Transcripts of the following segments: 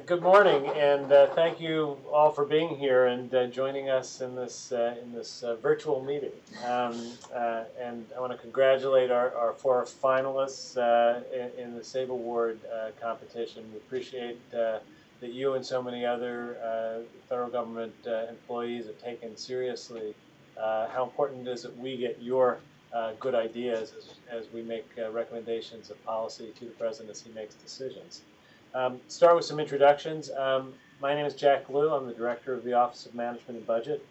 Good morning, and thank you all for being here and joining us in this virtual meeting. And I want to congratulate our four finalists in the SAVE Award competition. We appreciate that you and so many other federal government employees have taken seriously how important it is that we get your good ideas as we make recommendations of policy to the president as he makes decisions. Start with some introductions. My name is Jack Liu. I'm the director of the Office of Management and Budget,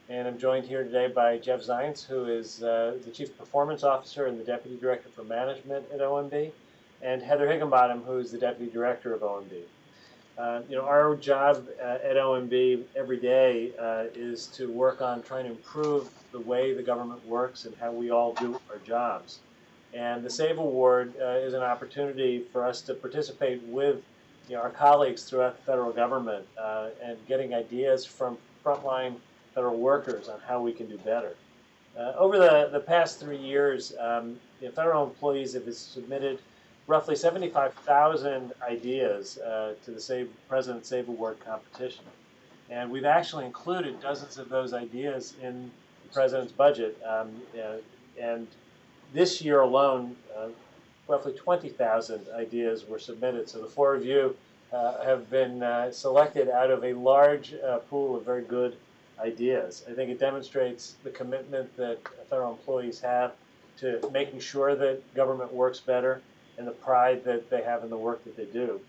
and I'm joined here today by Jeff Zients, who is the Chief Performance Officer and the Deputy Director for Management at OMB, and Heather Higginbottom, who is the Deputy Director of OMB. Our job at OMB every day is to work on trying to improve the way the government works and how we all do our jobs. And the SAVE Award is an opportunity for us to participate with our colleagues throughout the federal government and getting ideas from frontline federal workers on how we can do better. Over the past 3 years, federal employees have submitted roughly 75,000 ideas to the President SAVE Award competition. And we've actually included dozens of those ideas in the President's budget. And this year alone, roughly 20,000 ideas were submitted. So the four of you have been selected out of a large pool of very good ideas. I think it demonstrates the commitment that federal employees have to making sure that government works better and the pride that they have in the work that they do.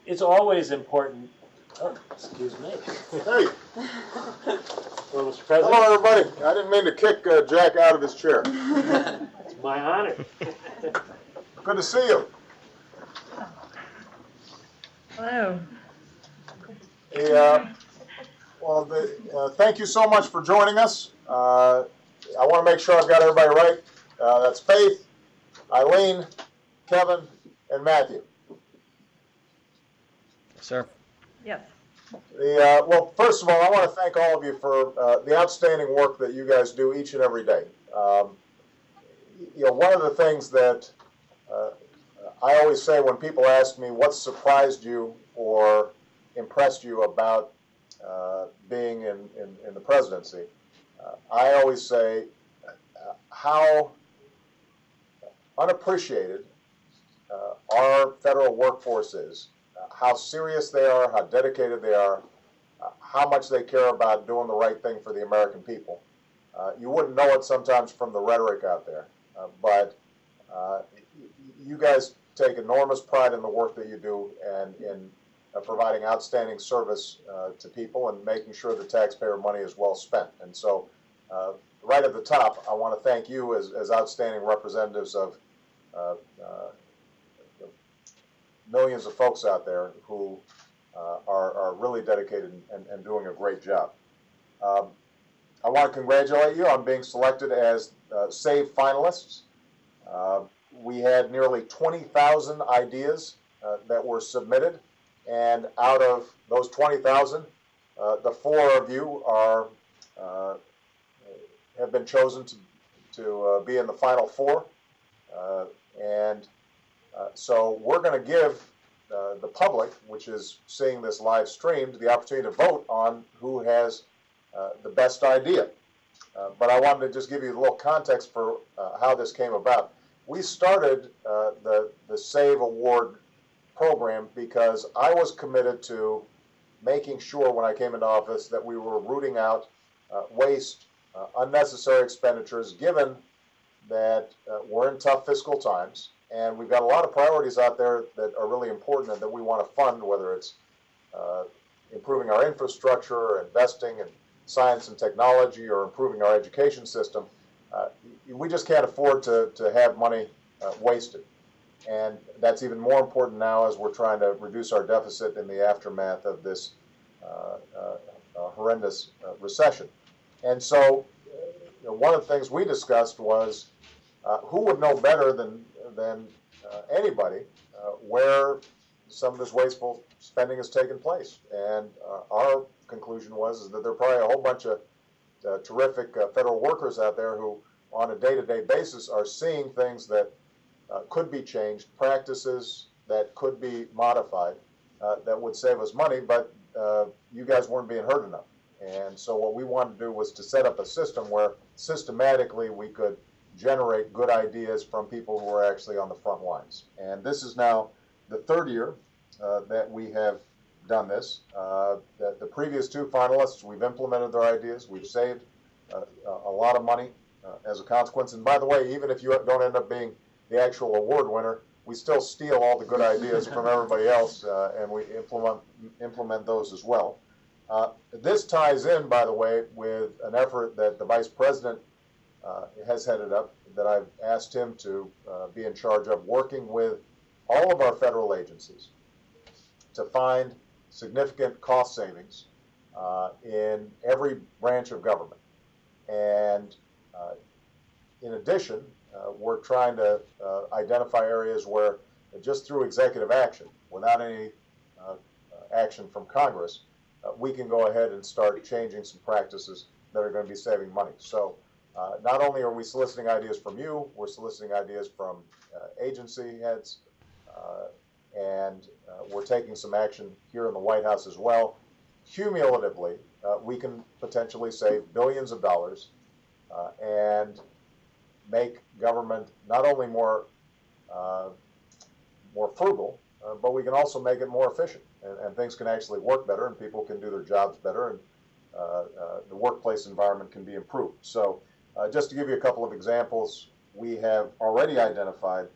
It's always important. Oh, excuse me. Hey. Well, Mr. President. Hello, everybody. I didn't mean to kick Jack out of his chair. It's my honor. Good to see you. Hello. Thank you so much for joining us. I want to make sure I've got everybody right. That's Faith, Eileen, Kevin, and Matthew. Yes, sir. Yes. Well, first of all, I want to thank all of you for the outstanding work that you guys do each and every day. One of the things that I always say when people ask me what surprised you or impressed you about being in the presidency, I always say how unappreciated our federal workforce is, how serious they are, how dedicated they are, how much they care about doing the right thing for the American people. You wouldn't know it sometimes from the rhetoric out there, but you guys take enormous pride in the work that you do and in providing outstanding service to people and making sure the taxpayer money is well spent. And so right at the top, I want to thank you as outstanding representatives of millions of folks out there who are really dedicated and doing a great job. I want to congratulate you on being selected as SAVE finalists. We had nearly 20,000 ideas that were submitted, and out of those 20,000, the four of you have been chosen to be in the final four. So we're going to give the public, which is seeing this live streamed, the opportunity to vote on who has the best idea. But I wanted to just give you a little context for how this came about. We started the SAVE Award program because I was committed to making sure when I came into office that we were rooting out waste, unnecessary expenditures, given that we're in tough fiscal times. And we've got a lot of priorities out there that are really important and that we want to fund, whether it's improving our infrastructure or investing in science and technology or improving our education system. We just can't afford to have money wasted. And that's even more important now as we're trying to reduce our deficit in the aftermath of this horrendous recession. And so one of the things we discussed was who would know better than anybody where some of this wasteful spending has taken place. And our conclusion was that there are probably a whole bunch of terrific federal workers out there who on a day-to-day basis are seeing things that could be changed, practices, that could be modified that would save us money, but you guys weren't being heard enough. And so what we wanted to do was to set up a system where systematically we could generate good ideas from people who are actually on the front lines. And this is now the third year that we have done this. The previous two finalists, we've implemented their ideas. We've saved a lot of money as a consequence. And by the way, even if you don't end up being the actual award winner, we still steal all the good ideas from everybody else, and we implement those as well. This ties in, by the way, with an effort that the Vice President has headed up, that I've asked him to be in charge of, working with all of our federal agencies to find significant cost savings in every branch of government. And in addition, we're trying to identify areas where just through executive action, without any action from Congress, we can go ahead and start changing some practices that are going to be saving money. So not only are we soliciting ideas from you, we're soliciting ideas from agency heads, and we're taking some action here in the White House as well. Cumulatively, we can potentially save billions of dollars and make government not only more frugal, but we can also make it more efficient, and things can actually work better, and people can do their jobs better, and the workplace environment can be improved. So just to give you a couple of examples, we have already identified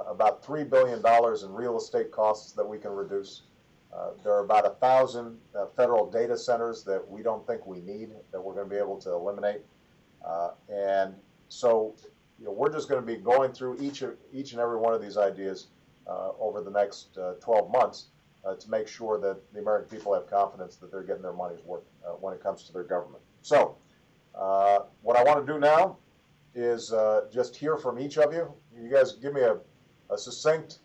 about $3 billion in real estate costs that we can reduce. There are about 1,000 federal data centers that we don't think we need, that we're going to be able to eliminate. And so we're just going to be going through each and every one of these ideas over the next 12 months to make sure that the American people have confidence that they're getting their money's worth when it comes to their government. So what I want to do now is just hear from each of you. You guys give me a succinct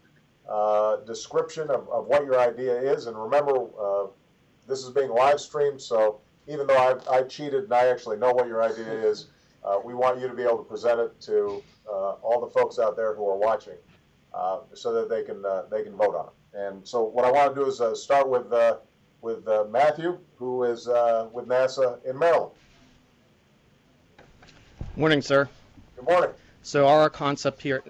description of what your idea is. And remember, this is being live streamed, so even though I cheated and I actually know what your idea is, we want you to be able to present it to all the folks out there who are watching, so that they can vote on it. And so what I want to do is start with Matthew, who is with NASA in Maryland. Morning, sir. Good morning. So our concept here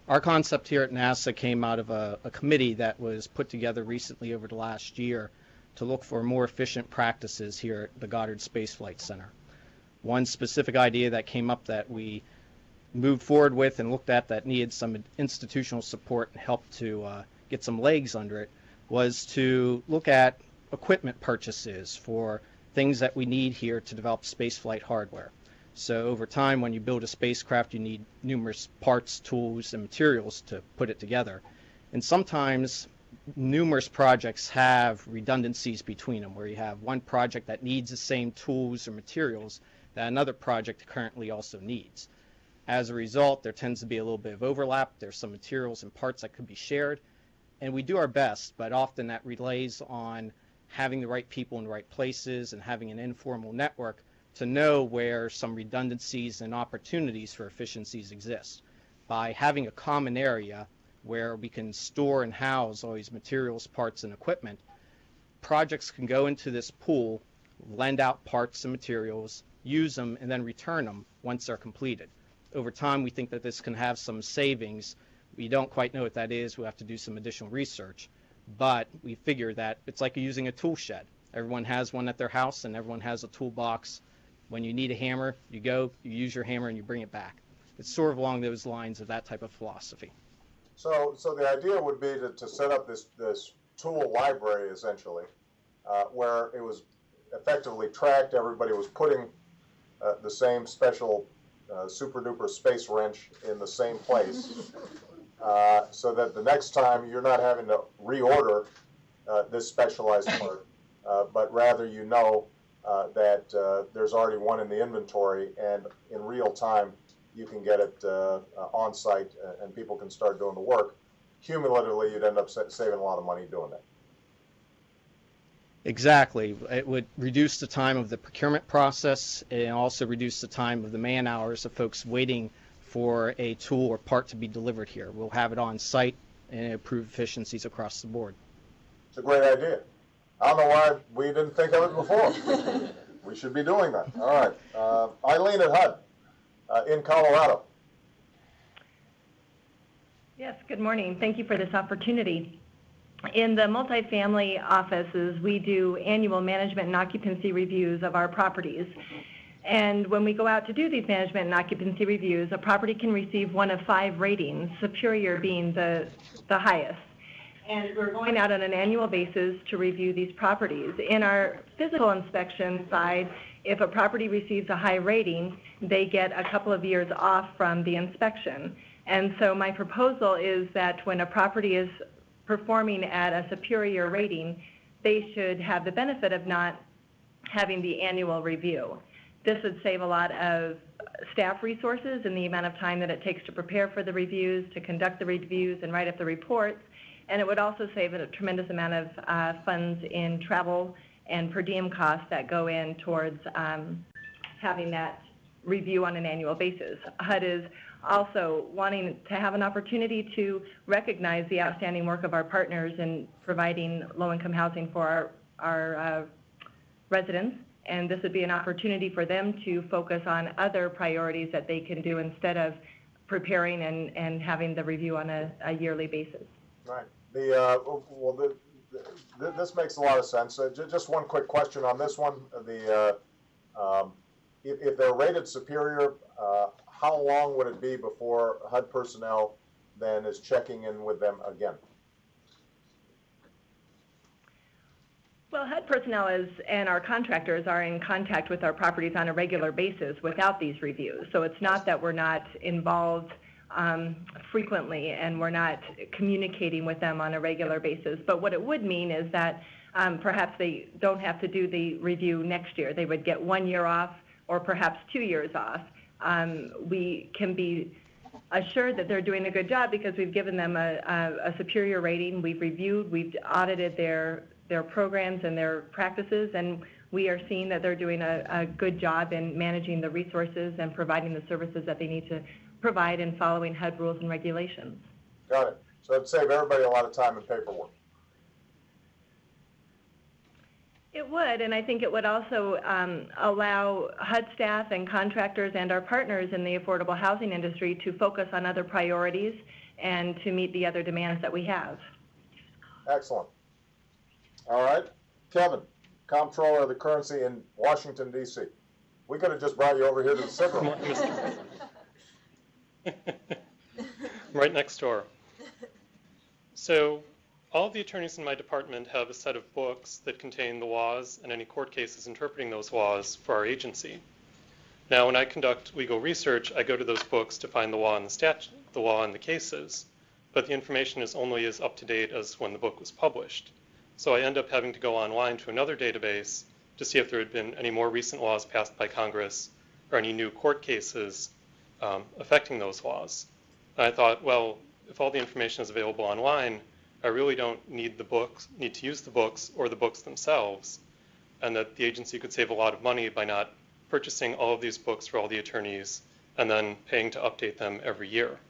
at NASA came out of a committee that was put together recently over the last year to look for more efficient practices here at the Goddard Space Flight Center. One specific idea that came up that we moved forward with and looked at that needed some institutional support and help to get some legs under it was to look at equipment purchases for things that we need here to develop spaceflight hardware. So over time, when you build a spacecraft, you need numerous parts, tools, and materials to put it together. And sometimes numerous projects have redundancies between them, where you have one project that needs the same tools or materials that another project currently also needs. As a result, there tends to be a little bit of overlap. There's some materials and parts that could be shared. And we do our best, but often that relays on having the right people in the right places and having an informal network to know where some redundancies and opportunities for efficiencies exist. By having a common area where we can store and house all these materials, parts, and equipment, projects can go into this pool, lend out parts and materials, use them, and then return them once they're completed. Over time, we think that this can have some savings. We don't quite know what that is. We have to do some additional research. But we figure that it's like using a tool shed. Everyone has one at their house, and everyone has a toolbox. When you need a hammer, you go, you use your hammer, and you bring it back. It's sort of along those lines of that type of philosophy. So the idea would be to set up this tool library, essentially, where it was effectively tracked. Everybody was putting the same special super-duper space wrench in the same place, so that the next time you're not having to reorder this specialized part, but rather you know that there's already one in the inventory, and in real time you can get it on site, and people can start doing the work. Cumulatively, you'd end up saving a lot of money doing that. Exactly. It would reduce the time of the procurement process and also reduce the time of the man hours of folks waiting for a tool or part to be delivered here. We'll have it on site and improve efficiencies across the board. It's a great idea. I don't know why we didn't think of it before. We should be doing that. All right. Eileen at HUD in Colorado. Yes, good morning. Thank you for this opportunity. In the multifamily offices, we do annual management and occupancy reviews of our properties. And when we go out to do these management and occupancy reviews, a property can receive one of 5 ratings, superior being the highest. And we're going out on an annual basis to review these properties. In our physical inspection side, if a property receives a high rating, they get a couple of years off from the inspection. And so my proposal is that when a property is performing at a superior rating, they should have the benefit of not having the annual review. This would save a lot of staff resources in the amount of time that it takes to prepare for the reviews, to conduct the reviews, and write up the reports. And it would also save a tremendous amount of funds in travel and per diem costs that go in towards having that review on an annual basis. HUD is also wanting to have an opportunity to recognize the outstanding work of our partners in providing low-income housing for our residents, and this would be an opportunity for them to focus on other priorities that they can do instead of preparing and having the review on a yearly basis. Right. This makes a lot of sense. Just one quick question on this one. If they're rated superior, how long would it be before HUD personnel then is checking in with them again? Well, HUD personnel and our contractors are in contact with our properties on a regular basis without these reviews. So it's not that we're not involved frequently and we're not communicating with them on a regular basis. But what it would mean is that perhaps they don't have to do the review next year. They would get 1 year off or perhaps 2 years off. We can be assured that they're doing a good job because we've given them a superior rating. We've reviewed, we've audited their programs and their practices, and we are seeing that they're doing a good job in managing the resources and providing the services that they need to provide and following HUD rules and regulations. Got it. So it'd save everybody a lot of time and paperwork. It would, and I think it would also allow HUD staff and contractors and our partners in the affordable housing industry to focus on other priorities and to meet the other demands that we have. Excellent. All right. Kevin, Comptroller of the Currency in Washington, D.C. We could have just brought you over here to the civil. Right next door. So all the attorneys in my department have a set of books that contain the laws and any court cases interpreting those laws for our agency. Now, when I conduct legal research, I go to those books to find the law and the statute, the law and the cases, but the information is only as up to date as when the book was published. So I end up having to go online to another database to see if there had been any more recent laws passed by Congress or any new court cases affecting those laws. And I thought, well, if all the information is available online, I really don't need to use the books or the books themselves, and that the agency could save a lot of money by not purchasing all of these books for all the attorneys and then paying to update them every year.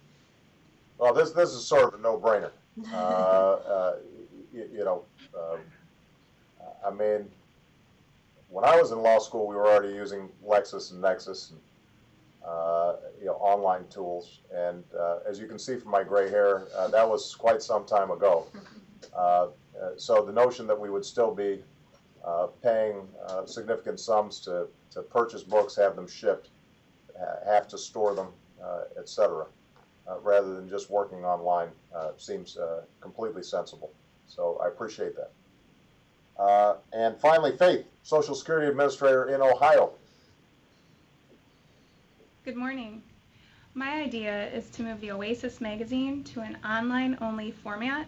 Well, this is sort of a no-brainer. I mean, when I was in law school, we were already using Lexis and Nexus and online tools, and as you can see from my gray hair, that was quite some time ago. So the notion that we would still be paying significant sums to purchase books, have them shipped, have to store them, etc., rather than just working online seems completely sensible. So I appreciate that. And finally, Faith, Social Security Administrator in Ohio. Good morning. My idea is to move the Oasis magazine to an online-only format.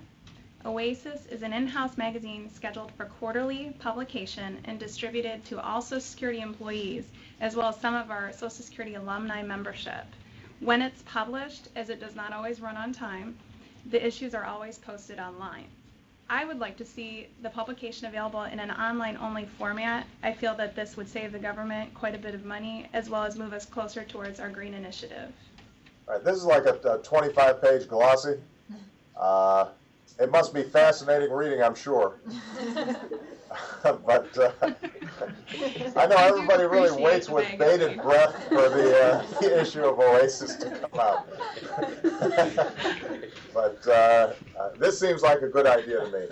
Oasis is an in-house magazine scheduled for quarterly publication and distributed to all Social Security employees, as well as some of our Social Security alumni membership. When it's published, as it does not always run on time, the issues are always posted online. I would like to see the publication available in an online-only format. I feel that this would save the government quite a bit of money, as well as move us closer towards our green initiative. All right, this is like a 25-page glossy. It must be fascinating reading, I'm sure. But I know everybody really waits with bated breath for the issue of Oasis to come out. But this seems like a good idea to me.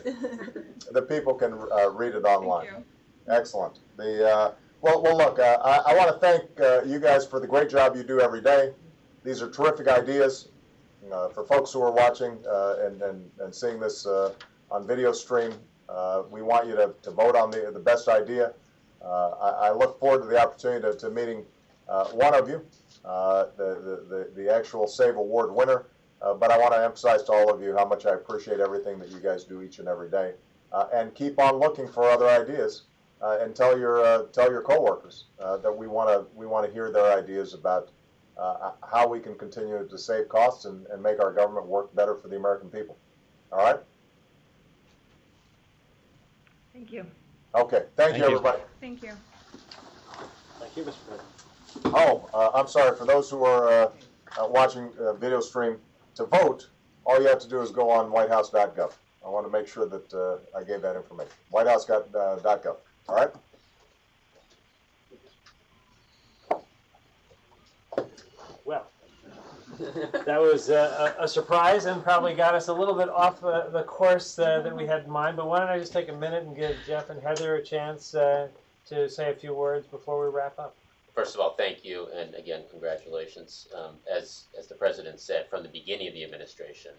The people can read it online. Thank you. Excellent. Well, look, I want to thank you guys for the great job you do every day. These are terrific ideas. For folks who are watching and seeing this on video stream, we want you to vote on the best idea. I look forward to the opportunity to meeting one of you, the actual SAVE Award winner. But I want to emphasize to all of you how much I appreciate everything that you guys do each and every day. And keep on looking for other ideas, and tell your coworkers that we want to hear their ideas about how we can continue to save costs and make our government work better for the American people. All right? Thank you. Okay. Thank you, everybody. Thank you. Thank you, Mr. President. Oh, I'm sorry. For those who are watching video stream, to vote, all you have to do is go on whitehouse.gov. I want to make sure that I gave that information. Whitehouse.gov. All right? Well, that was a surprise and probably got us a little bit off the course that we had in mind. But why don't I just take a minute and give Jeff and Heather a chance to say a few words before we wrap up. First of all, thank you, and again, congratulations. As the President said, from the beginning of the administration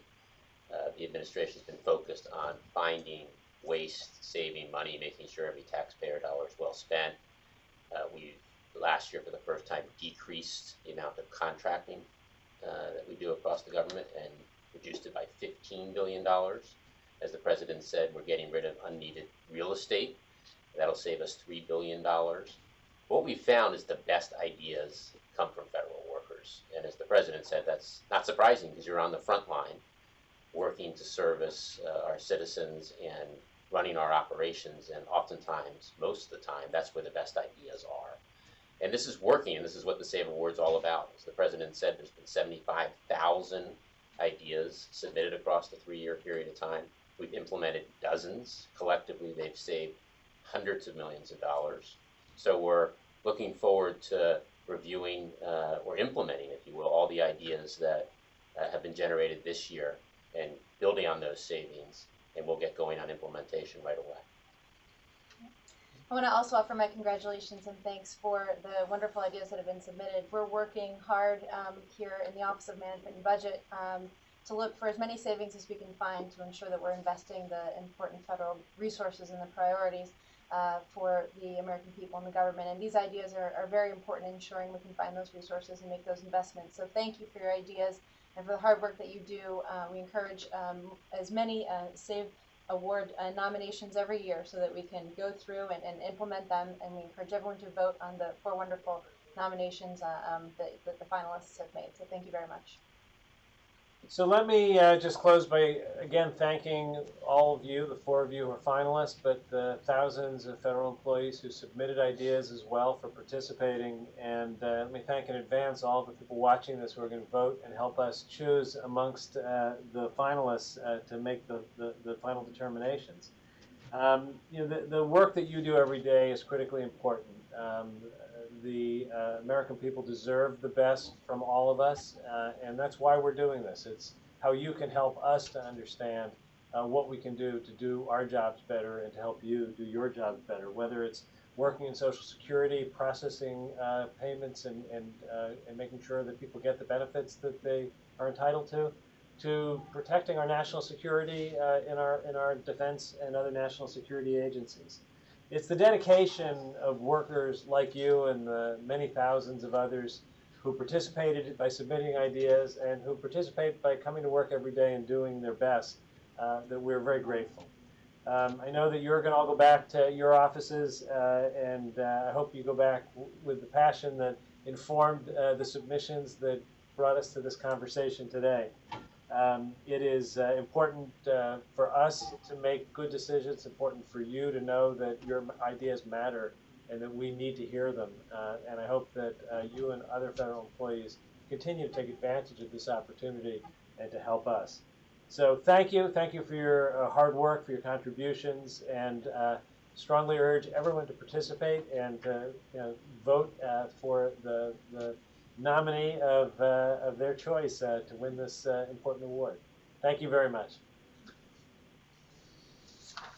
has been focused on finding waste, saving money, making sure every taxpayer dollar is well spent. We last year, for the first time, decreased the amount of contracting that we do across the government and reduced it by $15 billion. As the President said, we're getting rid of unneeded real estate. That'll save us $3 billion. What we found is the best ideas come from federal workers. And as the President said, that's not surprising because you're on the front line working to service our citizens and running our operations. And oftentimes, most of the time, that's where the best ideas are. And this is working, and this is what the SAVE Award's all about. As the President said, there's been 75,000 ideas submitted across the 3-year period of time. We've implemented dozens. Collectively, they've saved hundreds of millions of dollars. So we're looking forward to reviewing or implementing, if you will, all the ideas that have been generated this year and building on those savings, and we'll get going on implementation right away. I want to also offer my congratulations and thanks for the wonderful ideas that have been submitted. We're working hard here in the Office of Management and Budget to look for as many savings as we can find to ensure that we're investing the important federal resources and the priorities for the American people and the government. And these ideas are very important in ensuring we can find those resources and make those investments. So thank you for your ideas and for the hard work that you do. We encourage as many SAVE Award nominations every year so that we can go through and implement them, and we encourage everyone to vote on the 4 wonderful nominations that the finalists have made. So thank you very much. So let me just close by again thanking all of you, the 4 of you who are finalists, but the thousands of federal employees who submitted ideas as well for participating. And let me thank in advance all the people watching this who are going to vote and help us choose amongst the finalists to make the final determinations. The work that you do every day is critically important. The American people deserve the best from all of us, and that's why we're doing this. It's how you can help us to understand what we can do to do our jobs better and to help you do your jobs better, whether it's working in Social Security, processing payments and making sure that people get the benefits that they are entitled to protecting our national security in our defense and other national security agencies. It's the dedication of workers like you and the many thousands of others who participated by submitting ideas and who participate by coming to work every day and doing their best that we're very grateful. I know that you're going to all go back to your offices, and I hope you go back with the passion that informed the submissions that brought us to this conversation today. It is important for us to make good decisions. It's important for you to know that your ideas matter and that we need to hear them. And I hope that you and other federal employees continue to take advantage of this opportunity and to help us. So thank you for your hard work, for your contributions, and strongly urge everyone to participate and to vote for the nominee of their choice to win this important award. Thank you very much.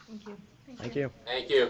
Thank you. Thank you. Thank you.